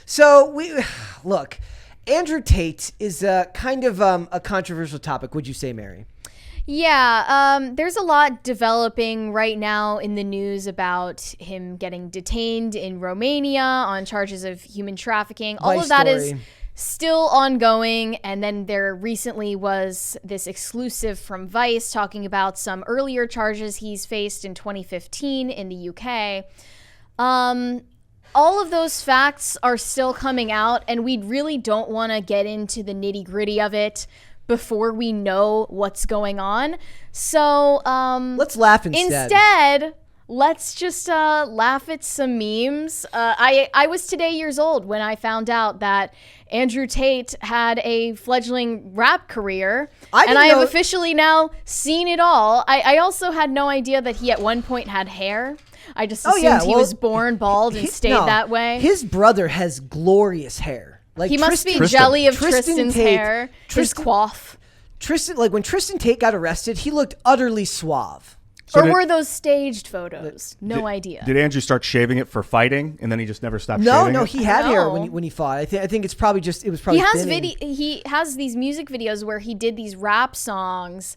So look, Andrew Tate is kind of a controversial topic. Would you say, Mary? Yeah, there's a lot developing right now in the news about him getting detained in Romania on charges of human trafficking. All of that is still ongoing. And then there recently was this exclusive from Vice talking about some earlier charges he's faced in 2015 in the UK. All of those facts are still coming out, and we really don't want to get into the nitty-gritty of it before we know what's going on. So let's laugh instead. Let's just laugh at some memes. I was today years old when I found out that Andrew Tate had a fledgling rap career, and I have officially now seen it all. I also had no idea that he at one point had hair. I just assumed he was born bald and stayed that way. His brother has glorious hair. Like he must be jelly of Tristan's hair. His coif. Tristan, like when Tristan Tate got arrested, he looked utterly suave. So were those staged photos? No idea. Did Andrew start shaving it for fighting, and then he just never stopped shaving it? No, he had hair when he fought. I think it's probably just, it was probably He has these music videos where he did these rap songs.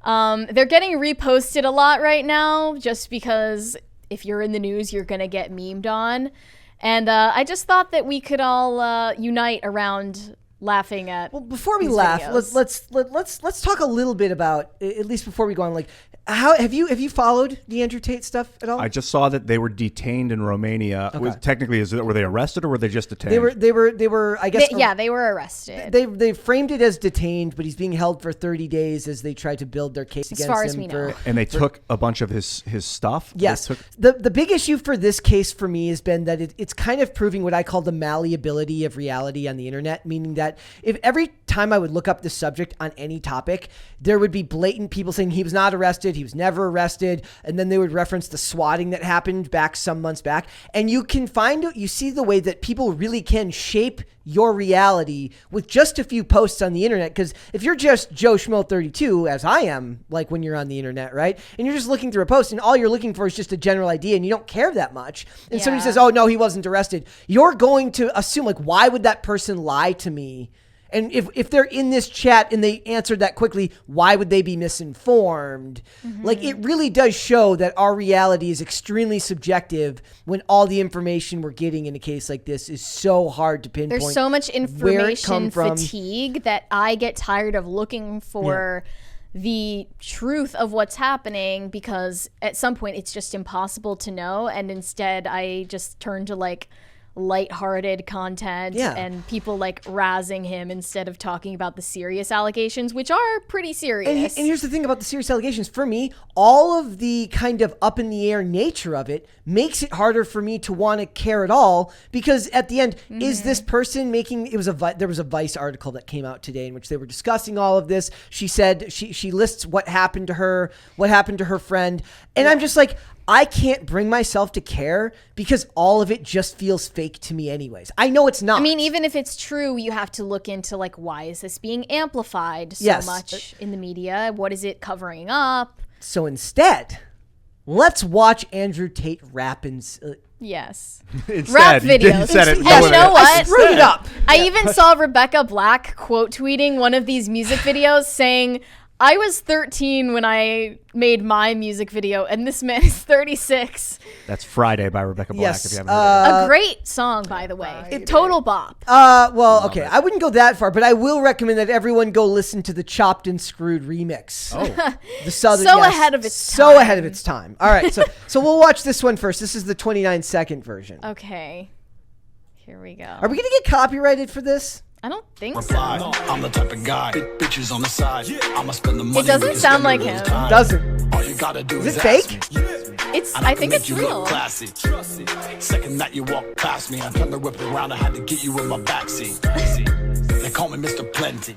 They're getting reposted a lot right now just because if you're in the news, you're going to get memed on. And I just thought that we could all unite around laughing at. Well, before we laugh, let's talk a little bit about, at least before we go on, like, how have you followed the Andrew Tate stuff at all? I just saw that they were detained in Romania. Okay. Technically, were they arrested or were they just detained? They were. I guess. They were arrested. They framed it as detained, but he's being held for 30 days as they try to build their case against him. As far as we know. And they took a bunch of his stuff. Yes. The big issue for this case for me has been that it's kind of proving what I call the malleability of reality on the internet, meaning that if every time I would look up this subject on any topic, there would be blatant people saying he was not arrested. He was never arrested. And then they would reference the swatting that happened back some months back. And you see the way that people really can shape your reality with just a few posts on the internet. Because if you're just Joe Schmo 32, as I am, like when you're on the internet, right? And you're just looking through a post and all you're looking for is just a general idea and you don't care that much. And somebody says, oh no, he wasn't arrested. You're going to assume, like, why would that person lie to me? And if they're in this chat and they answered that quickly, why would they be misinformed? Mm-hmm. Like, it really does show that our reality is extremely subjective when all the information we're getting in a case like this is so hard to pinpoint. There's so much information fatigue that I get tired of looking for the truth of what's happening, because at some point it's just impossible to know. And instead I just turn to like lighthearted content and people like razzing him instead of talking about the serious allegations, which are pretty serious. And here's the thing about the serious allegations. For me, all of the kind of up in the air nature of it makes it harder for me to want to care at all, because at the end, is this person making, there was a Vice article that came out today in which they were discussing all of this. She said, she lists what happened to her, what happened to her friend. And I'm just like, I can't bring myself to care because all of it just feels fake to me anyways. I know it's not. I mean, even if it's true, you have to look into, like, why is this being amplified so much in the media? What is it covering up? So instead, let's watch Andrew Tate rap Yes. Rap videos. And you know what? I screwed it up. I even saw Rebecca Black quote tweeting one of these music videos saying, I was 13 when I made my music video, and this man is 36. That's Friday by Rebecca Black, yes, if you haven't heard it. A great song, by the way. Total bop. Well, okay. I wouldn't go that far, but I will recommend that everyone go listen to the Chopped and Screwed remix. Oh. The Southern, ahead of its time. So ahead of its time. All right, so we'll watch this one first. This is the 29-second version. Okay. Here we go. Are we going to get copyrighted for this? I don't think so. I'm the type of guy. Bitches on the side. I'ma spend the money. It doesn't sound like him. Doesn't. All you gotta do is it fake? I think it's real. Classy. Second night you walk past me, I turned the whip around. I had to get you in my backseat. They call me Mr. Plenty.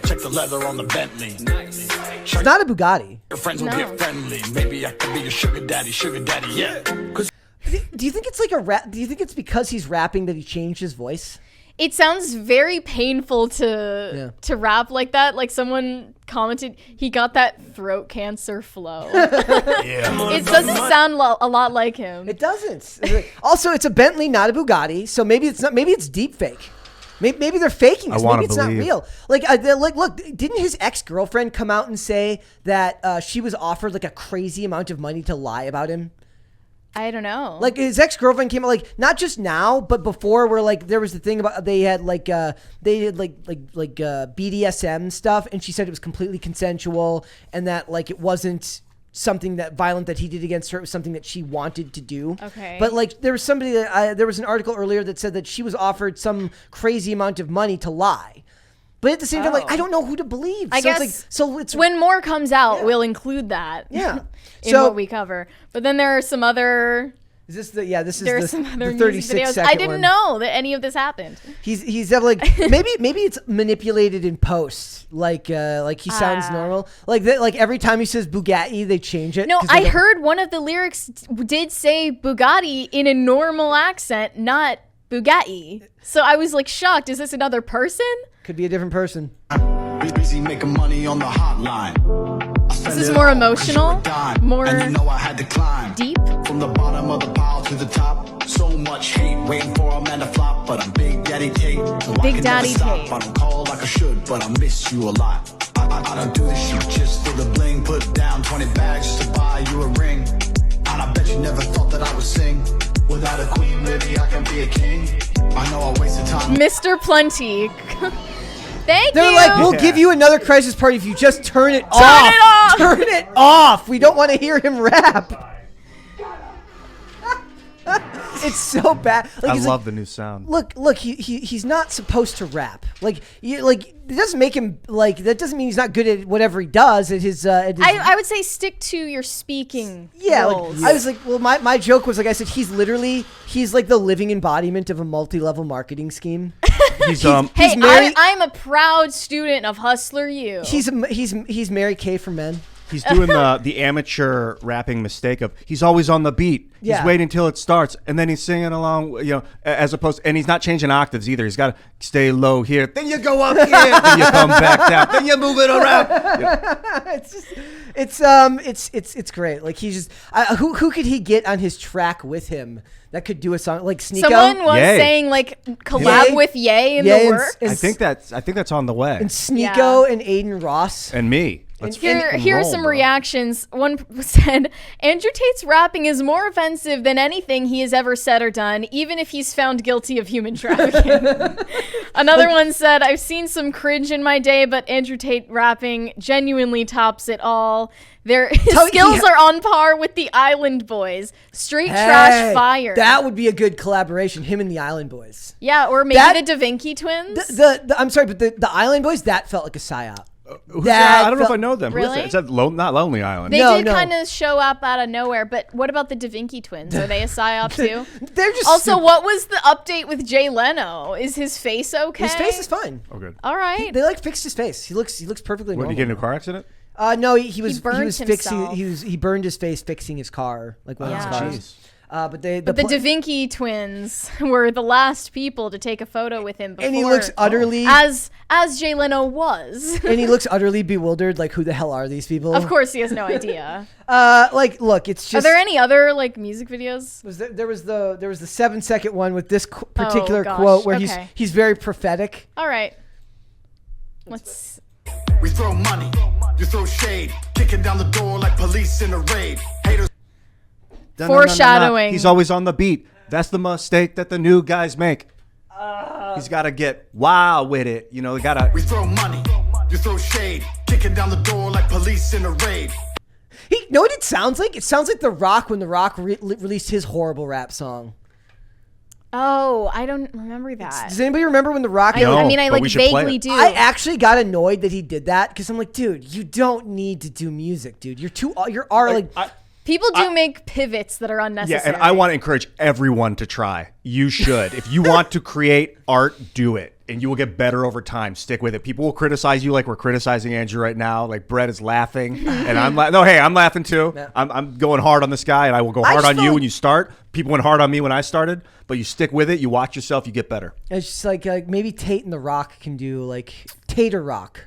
Check the leather on the Bentley. It's not a Bugatti. Your friends will get friendly. Maybe I could be your sugar daddy. Yeah. Do you think it's like a rap? Do you think it's because he's rapping that he changed his voice? It sounds very painful to rap like that. Like someone commented he got that throat cancer flow. It doesn't sound a lot like him. It doesn't. Also, it's a Bentley, not a Bugatti. So maybe it's not. Maybe it's deep fake. Maybe they're faking this. Maybe it's not real. Like, look, didn't his ex-girlfriend come out and say that she was offered like a crazy amount of money to lie about him? I don't know. Like his ex-girlfriend came out, like not just now, but before, where like there was the thing about they had BDSM stuff, and she said it was completely consensual and that like it wasn't something that violent that he did against her. It was something that she wanted to do. Okay. But like there was somebody that there was an article earlier that said that she was offered some crazy amount of money to lie. But at the same time, like I don't know who to believe. I guess it's when more comes out, we'll include that. Yeah. in what we cover. But then there are some other. Is this the this there is are some other the 36 second I didn't know that any of this happened. He's like maybe it's manipulated in post, like he sounds normal, like every time he says Bugatti they change it. No, I heard one of the lyrics did say Bugatti in a normal accent, not Bugatti. So I was like shocked. Is this another person? Could be a different person. Busy making money on the hotline. This is more emotional, more and you know I had to climb deep. From the bottom of the pile to the top. So much hate, waiting for a man to flop. But I'm Big Daddy Tate, so Big I can Daddy never stop. Tate. I don't call like I should, but I miss you a lot. I don't do this shit just for the bling. Put down 20 bags just to buy you a ring. And I bet you never thought that I would sing. Without a queen, maybe I can be a king. I know I wasted time. Mr. Plenty. Thank They're you. like, we'll give you another crisis party if you just turn it off. Turn it off. We don't want to hear him rap. It's so bad. Like, I love the new sound. Look, he's not supposed to rap. It doesn't make him like that. Doesn't mean he's not good at whatever he does. At his, I would say stick to your speaking. Yeah, roles. I was like, well, my joke was like I said, he's like the living embodiment of a multi-level marketing scheme. He's Hey, Mary, I'm a proud student of Hustler U. He's Mary Kay for men. He's doing the amateur rapping mistake of he's always on the beat. Yeah. He's waiting until it starts, and then he's singing along, as opposed, and he's not changing octaves either. He's got to stay low here, then you go up here, then you come back down, then you move it around. It's great. Like he's just who could he get on his track with him that could do a song like Sneeko? Someone was Ye. saying like collab Ye. with Ye in Ye the and- works. and I think that's on the way. and Sneeko and Aiden Ross. And me. Let's Here fucking are roll, some bro. reactions. One said, Andrew Tate's rapping is more offensive than anything he has ever said or done, even if he's found guilty of human trafficking. Another one said, I've seen some cringe in my day, but Andrew Tate rapping genuinely tops it all. His skills are on par with the Island Boys. Straight trash fire. That would be a good collaboration, him and the Island Boys. Yeah, or maybe That- the Da Vinci twins. The I'm sorry, but the Island Boys, that felt like a psyop. Who's that? I don't know if I know them. Really? It's not Lonely Island. They No, did no. kind of show up out of nowhere, but what about the Da Vinci twins? Are they a psyop too? They're just Also, stupid. what was the update with Jay Leno? Is his face okay? His face is fine. Oh, good. All right. They like fixed his face. He looks perfectly What, normal. did he get in a car accident? No, he was burned fixing. himself. He burned his face fixing his car, like one of his Yeah. cars. Jeez. But the The Da Vinci twins were the last people to take a photo with him before. and he looks utterly as Jay Leno was. and he looks utterly bewildered. Like, who the hell are these people? Of course, he has no idea. Look, it's Are just. there any other like music videos? There was the 7-second one with this particular gosh, quote where okay. he's very prophetic. All right. Let's. We throw money, you throw shade, kicking down the door like police in a raid. Haters. Foreshadowing. He's always on the beat. That's the mistake that the new guys make. He's got to get wild with it. They got to. We throw money, you throw shade, kicking down the door like police in a raid. You know what it sounds like? It sounds like The Rock when The Rock released his horrible rap song. Oh, I don't remember that. Does anybody remember when The Rock? I No, mean, I but like we should play vaguely it. do. I actually got annoyed that he did that because I'm like, dude, you don't need to do music, dude. You're like. People do make pivots that are Yeah, unnecessary. and I want to encourage everyone to try. You should. If you want to create art, do it. And you will get better over time. Stick with it. People will criticize you like we're criticizing Andrew right now. Like Brett is laughing. And I'm I'm laughing too. Yeah. I'm going hard on this guy, and I will go hard just on you feel when you start. People went hard on me when I started. But you stick with it. You watch yourself. You get better. It's just like maybe Tate and The Rock can do like Tater Rock.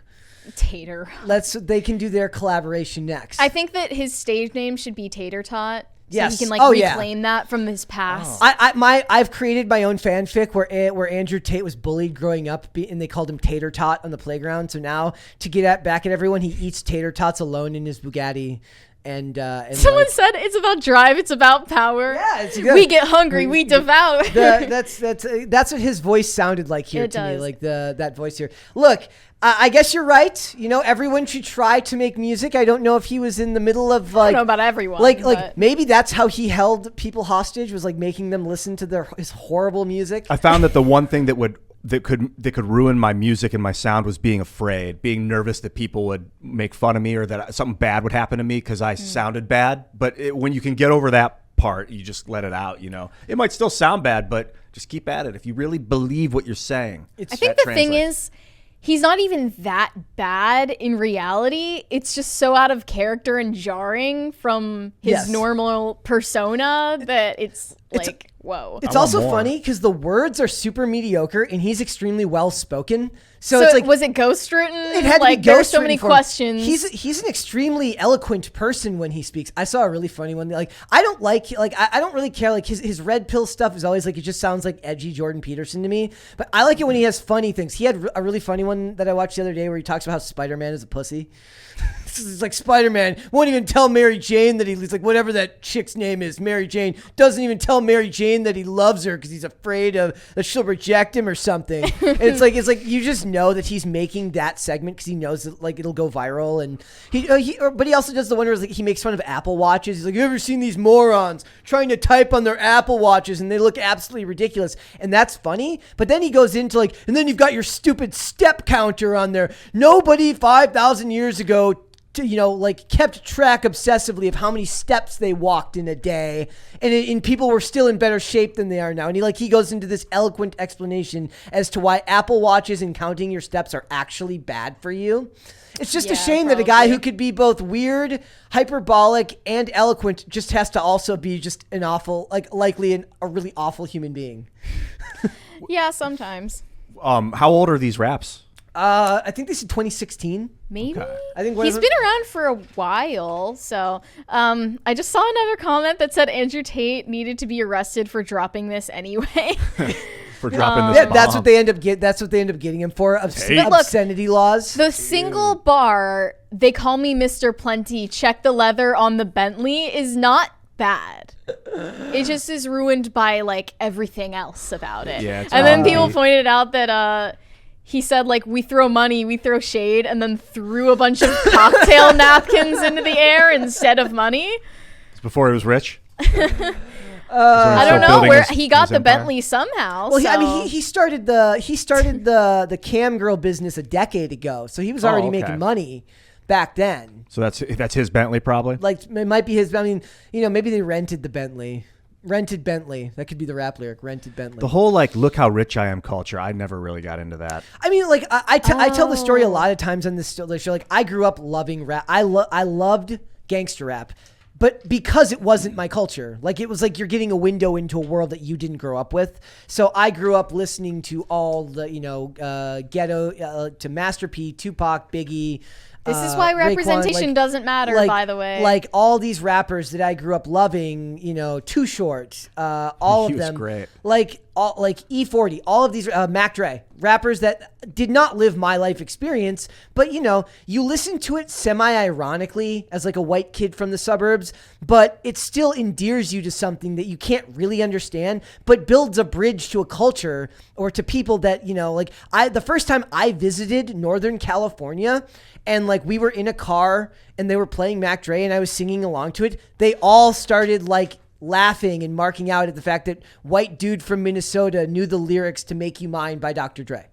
Tater. They can do their collaboration next. I think that his stage name should be Tater Tot. So Yes. he can reclaim that from his past. I've created my own fanfic where Andrew Tate was bullied growing up, and they called him Tater Tot on the playground. So now to get back at everyone, he eats tater tots alone in his Bugatti. And someone said it's about drive, it's about power. Yeah, we get hungry, we devour. That's what his voice sounded like here to me, like that voice here. Look, I guess you're right. Everyone should try to make music. I don't know if he was in the middle of I don't know about everyone. Like maybe that's how he held people hostage, was like making them listen to his horrible music. I found that the one thing that could ruin my music and my sound was being afraid, being nervous that people would make fun of me or that something bad would happen to me because I sounded bad. But when you can get over that part, you just let it out. It might still sound bad, but just keep at it. If you really believe what you're saying, I think the thing is, he's not even that bad in reality. It's just so out of character and jarring from his normal persona that it's like, whoa. It's also funny because the words are super mediocre and he's extremely well spoken. So it's like, was it ghost written? It had to be ghost There's so written many for him. questions. He's an extremely eloquent person when he speaks. I saw a really funny one. I don't really care. Like his red pill stuff is always like, it just sounds like edgy Jordan Peterson to me. But I like it when he has funny things. He had a really funny one that I watched the other day where he talks about how Spider-Man is a pussy. It's like Spider-Man won't even tell Mary Jane that he's like, whatever that chick's name is, Mary Jane, doesn't even tell Mary Jane that he loves her because he's afraid that she'll reject him or something. And it's like you just know that he's making that segment because he knows that like it'll go viral. And but he also does the one where he makes fun of Apple Watches. He's like, you ever seen these morons trying to type on their Apple Watches and they look absolutely ridiculous? And that's funny. But then he goes into and then you've got your stupid step counter on there. Nobody 5,000 years ago kept track obsessively of how many steps they walked in a day, and people were still in better shape than they are now. And he goes into this eloquent explanation as to why Apple Watches and counting your steps are actually bad for you. It's just a shame that a guy who could be both weird, hyperbolic, and eloquent just has to also be just an awful, likely a really awful human being. Yeah, sometimes. How old are these raps? I think this is 2016. Maybe. Okay. I think he's been around for a while. So I just saw another comment that said Andrew Tate needed to be arrested for dropping this anyway. For dropping this bomb. That's what they end up getting him for. Obscenity laws. The single bar, they call me Mr. Plenty, check the leather on the Bentley, is not bad. It just is ruined by everything else about it. Yeah, and then people pointed out that he said we throw money, we throw shade, and then threw a bunch of cocktail napkins into the air instead of money. It's before he was rich. I don't know where he got the Bentley somehow. Well, he started the cam girl business a decade ago, so he was already making money back then. So that's his Bentley, probably. It might be his. I mean, maybe they rented the Bentley. Rented Bentley. That could be the rap lyric. Rented Bentley. The whole look how rich I am culture. I never really got into that. I mean, I tell the story a lot of times on this show. I grew up loving rap. I loved gangster rap, but because it wasn't my culture. It was you're getting a window into a world that you didn't grow up with. So I grew up listening to all the ghetto to Master P, Tupac, Biggie. This is why representation doesn't matter, by the way. All these rappers that I grew up loving, Too Short, all of them. Great. E40, all of these, Mac Dre, rappers that did not live my life experience, but you listen to it semi-ironically as a white kid from the suburbs, but it still endears you to something that you can't really understand, but builds a bridge to a culture or to people that, the first time I visited Northern California and we were in a car and they were playing Mac Dre and I was singing along to it, they all started laughing and marking out at the fact that white dude from Minnesota knew the lyrics to Make You Mine by Dr. Dre.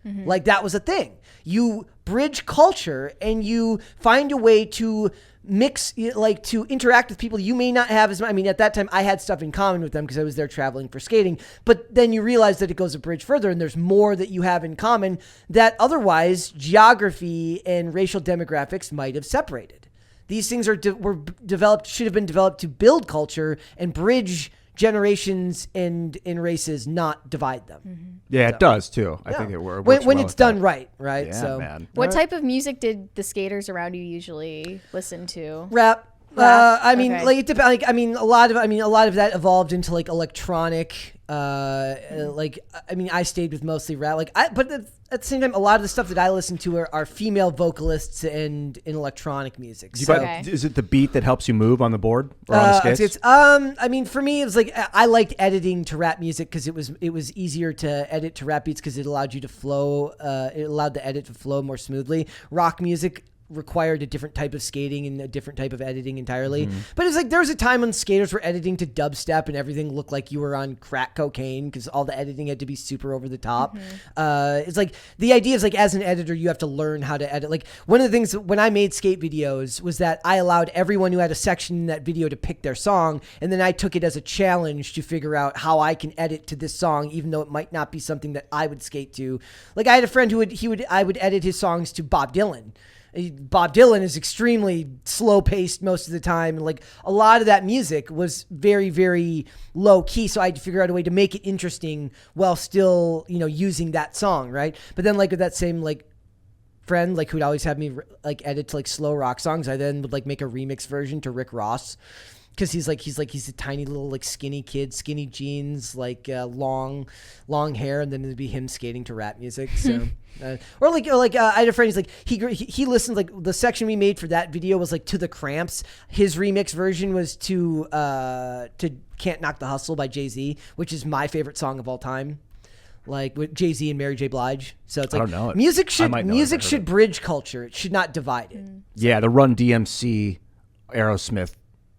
Mm-hmm. That was a thing. You bridge culture and you find a way to mix, to interact with people you may not have as much. I mean, at that time I had stuff in common with them because I was there traveling for skating, but then you realize that it goes a bridge further and there's more that you have in common that otherwise geography and racial demographics might have separated. These things should have been developed to build culture and bridge generations and races, not divide them. Yeah, it does too. I think it works when well it's with done that. right, right? Yeah, so man. What type of music did the skaters around you usually listen to? rap. Rap? I mean, Okay. like it depends. Like, I mean, a lot of that evolved into like electronic. Like, I mean, I stayed with mostly rap. But at the same time, a lot of the stuff that I listen to are female vocalists and in electronic music. So, Okay. Is it the beat that helps you move on the board or on the skates? I mean, for me, it was like I liked editing to rap music because it was easier to edit to rap beats because it allowed you to flow. It allowed the edit to flow more smoothly. Rock music required a different type of skating and a different type of editing entirely. But it's like there was a time when skaters were editing to dubstep and everything looked like you were on crack cocaine because all the editing had to be super over the top. It's like the idea is like as an editor you have to learn how to edit. Like one of the things when I made skate videos was that I allowed everyone who had a section in that video to pick their song, and then I took it as a challenge to figure out how I can edit to this song even though it might not be something that I would skate to. Like I had a friend who I would edit his songs to Bob Dylan. Bob Dylan is extremely slow paced most of the time. And like a lot of that music was very, very low key. So I had to figure out a way to make it interesting while still, using that song. Right. But then like with that same like friend, like who'd always have me like edit to like slow rock songs, I then would like make a remix version to Rick Ross. Cause he's a tiny little like skinny kid, skinny jeans, like long hair, and then it'd be him skating to rap music. So, or I had a friend. He's like he listened, like the section we made for that video was like to the Cramps. His remix version was to "Can't Knock the Hustle" by Jay-Z, which is my favorite song of all time. Like with Jay-Z and Mary J. Blige. So it's like I don't know it. music I might know it. should should bridge culture. It should not divide it. Yeah, the Run DMC Aerosmith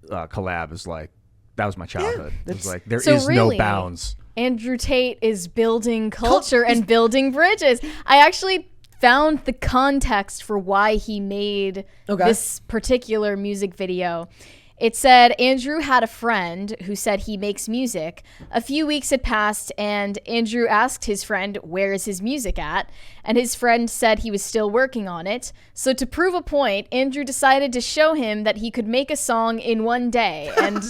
collab is like that was my childhood. It was like there is no bounds. Andrew Tate is building culture and building bridges. I actually found the context for why he made this particular music video. It said Andrew had a friend who said he makes music. A few weeks had passed and Andrew asked his friend, where is his music at? And his friend said he was still working on it. So to prove a point, Andrew decided to show him that he could make a song in one day. And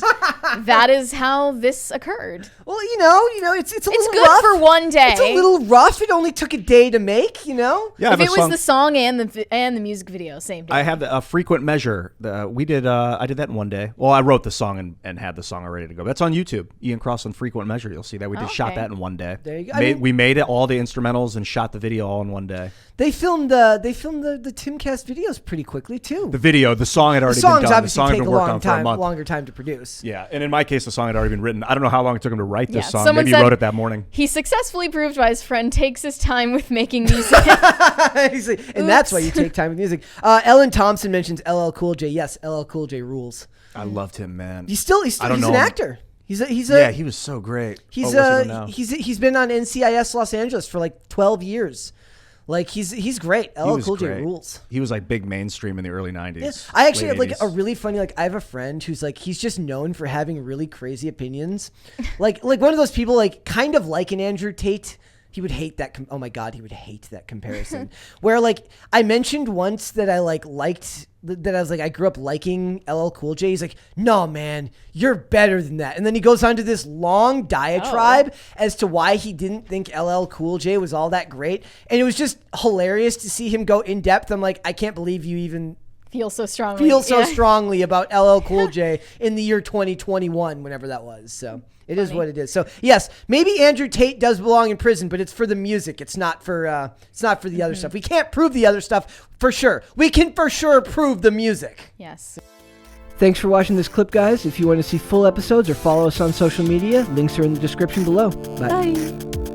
that is how this occurred. Well, it's a little good rough. for one day. It's a little rough. It only took a day to make, Yeah, if it was the song and the music video, same day. I have a frequent measure. I did that in one day. Well, I wrote the song and had the song all ready to go. That's on YouTube. Ian Cross on Frequent Measure. You'll see that we just shot that in one day. There you go. We made it all the instrumentals and shot the video all in one day. They filmed the Timcast videos pretty quickly too. The song had already been done. Obviously The song had take been a worked on for a month. longer time to produce. Yeah, and in my case, the song had already been written. I don't know how long it took him to write this song. Someone Maybe he said wrote it that morning. He successfully proved why his friend takes his time with making music. And that's why you take time with music. Ellen Thompson mentions LL Cool J. Yes, LL Cool J rules. I loved him, man. He's I don't an know him. actor. He was so great. He's Been on NCIS Los Angeles for like 12 years. Like he's great. LL Cool J rules. He was like big mainstream in the early 90s. Yeah. I actually have late like 80s. a really funny, like I have a friend who's like, he's just known for having really crazy opinions. like one of those people like kind of like an Andrew Tate. He would hate that. Oh my God, he would hate that comparison. Where like I mentioned once that I liked that I was like I grew up liking LL Cool J. He's like, no man, you're better than that. And then he goes on to this long diatribe as to why he didn't think LL Cool J was all that great, and it was just hilarious to see him go in depth. I'm like, I can't believe you even feel so strongly about LL Cool J in the year 2021, whenever that was. So. It is what it is. So yes, maybe Andrew Tate does belong in prison, but it's for the music. It's not for the other stuff. We can't prove the other stuff for sure. We can for sure prove the music. Yes. Thanks for watching this clip, guys. If you want to see full episodes or follow us on social media, links are in the description below. Bye.